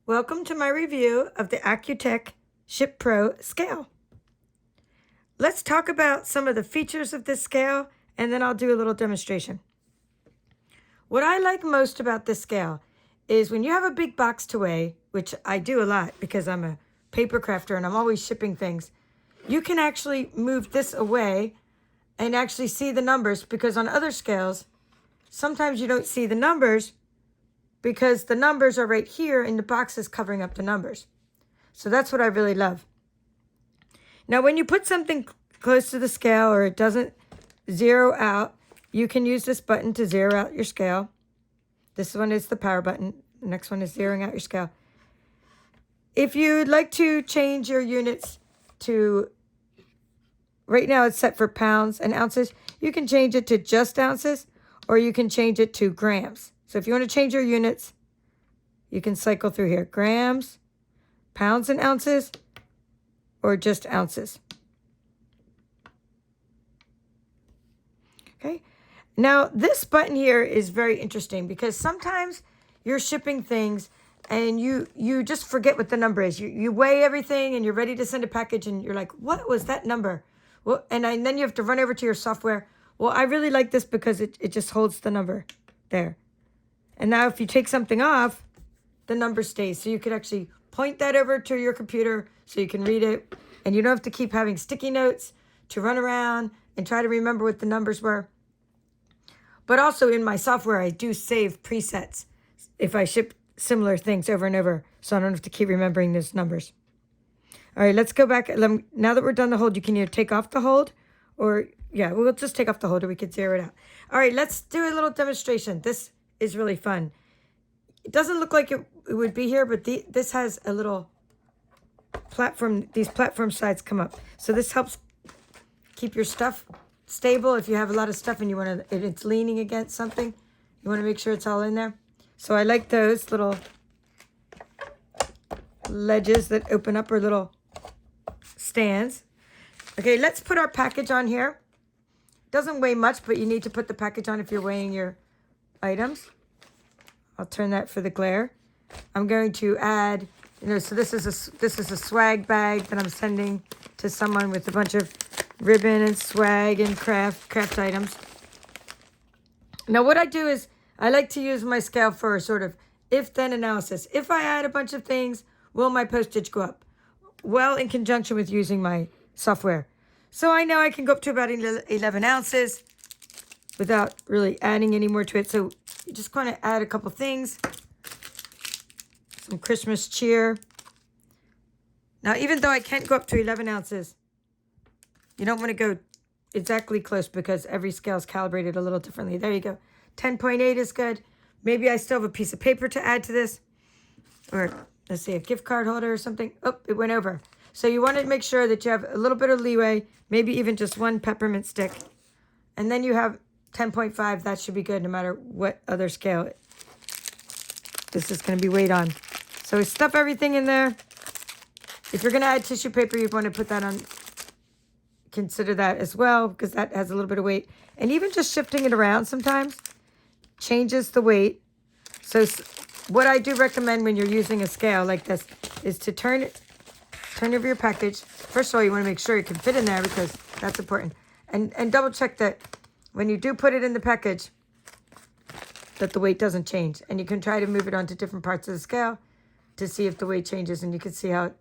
Welcome to my review of the Accuteck Ship Pro scale. Let's talk about some of the features of this scale, and then I'll do a little demonstration. What I like most about this scale is when you have a big box to weigh, which I do a lot because I'm a paper crafter and I'm always shipping things, you can actually move this away and actually see the numbers, because on other scales, sometimes you don't see the numbers because the numbers are right here and the box is covering up the numbers. So that's what I really love. Now, when you put something close to the scale or it doesn't zero out, you can use this button to zero out your scale. This one is the power button. The next one is zeroing out your scale. If you'd like to change your units to, right now it's set for pounds and ounces, you can change it to just ounces, or you can change it to grams. So if you want to change your units, you can cycle through here. Grams, pounds and ounces, or just ounces. Okay. Now, this button here is very interesting because sometimes you're shipping things and you just forget what the number is. You weigh everything and you're ready to send a package and you're like, what was that number? Well, and then you have to run over to your software. Well, I really like this because it just holds the number there. And now if you take something off, the number stays. So you could actually point that over to your computer so you can read it. And you don't have to keep having sticky notes to run around and try to remember what the numbers were. But also in my software, I do save presets if I ship similar things over and over, so I don't have to keep remembering those numbers. All right, let's go back. Now that we're done the hold, you can either take off the hold or, yeah, we'll just take off the hold or we could zero it out. All right, let's do a little demonstration. This is really fun. It doesn't look like it would be here, but this has a little platform. These platform sides come up. So this helps keep your stuff stable. If you have a lot of stuff and you want to, it's leaning against something, you want to make sure it's all in there. So I like those little ledges that open up, or little stands. Okay, let's put our package on here. Doesn't weigh much, but you need to put the package on if you're weighing your items. I'll turn that for the glare. I'm going to add, so this is a swag bag that I'm sending to someone with a bunch of ribbon and swag and craft items. Now what I do is I like to use my scale for a sort of if-then analysis. If I add a bunch of things, will my postage go up? Well, in conjunction with using my software. So I know I can go up to about 11 ounces without really adding any more to it. So you just kind of add a couple things. Some Christmas cheer. Now, even though I can't go up to 11 ounces, you don't want to go exactly close because every scale is calibrated a little differently. There you go. 10.8 is good. Maybe I still have a piece of paper to add to this. Or, let's see, a gift card holder or something. Oh, it went over. So you want to make sure that you have a little bit of leeway, maybe even just one peppermint stick. And then you have 10.5. That should be good no matter what other scale this is going to be weighed on. So stuff everything in there. If you're going to add tissue paper, you want to put that on. Consider that as well, because that has a little bit of weight. And even just shifting it around sometimes changes the weight. So what I do recommend when you're using a scale like this is to turn over your package. First of all, you want to make sure it can fit in there because that's important. And double check that when you do put it in the package, that the weight doesn't change. And you can try to move it onto different parts of the scale to see if the weight changes. And you can see how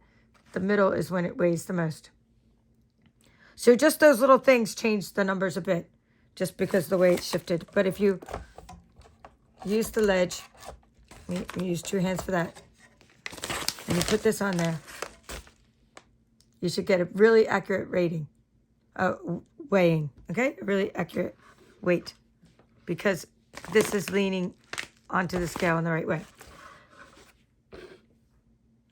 the middle is when it weighs the most. So just those little things change the numbers a bit, just because the way it's shifted. But if you use the ledge, you use 2 hands for that, and you put this on there, you should get a really accurate weighing, okay? A really accurate weight, because this is leaning onto the scale in the right way.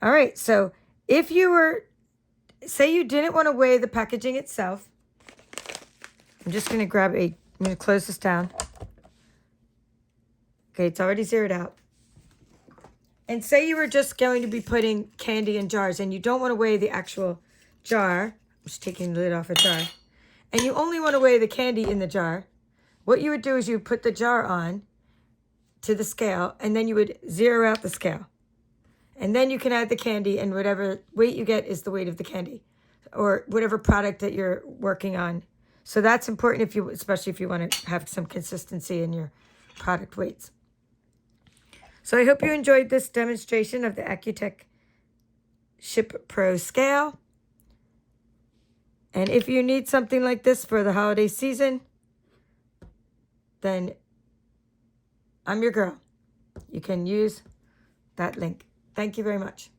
All right, so if you were, say you didn't want to weigh the packaging itself. I'm just going to I'm going to close this down. Okay, it's already zeroed out. And say you were just going to be putting candy in jars and you don't want to weigh the actual jar. I'm just taking the lid off a jar. And you only want to weigh the candy in the jar. What you would do is you would put the jar on to the scale and then you would zero out the scale. And then you can add the candy, and whatever weight you get is the weight of the candy or whatever product that you're working on. So that's important if you, especially if you want to have some consistency in your product weights. So I hope you enjoyed this demonstration of the Accuteck Ship Pro scale. And if you need something like this for the holiday season, then I'm your girl. You can use that link. Thank you very much.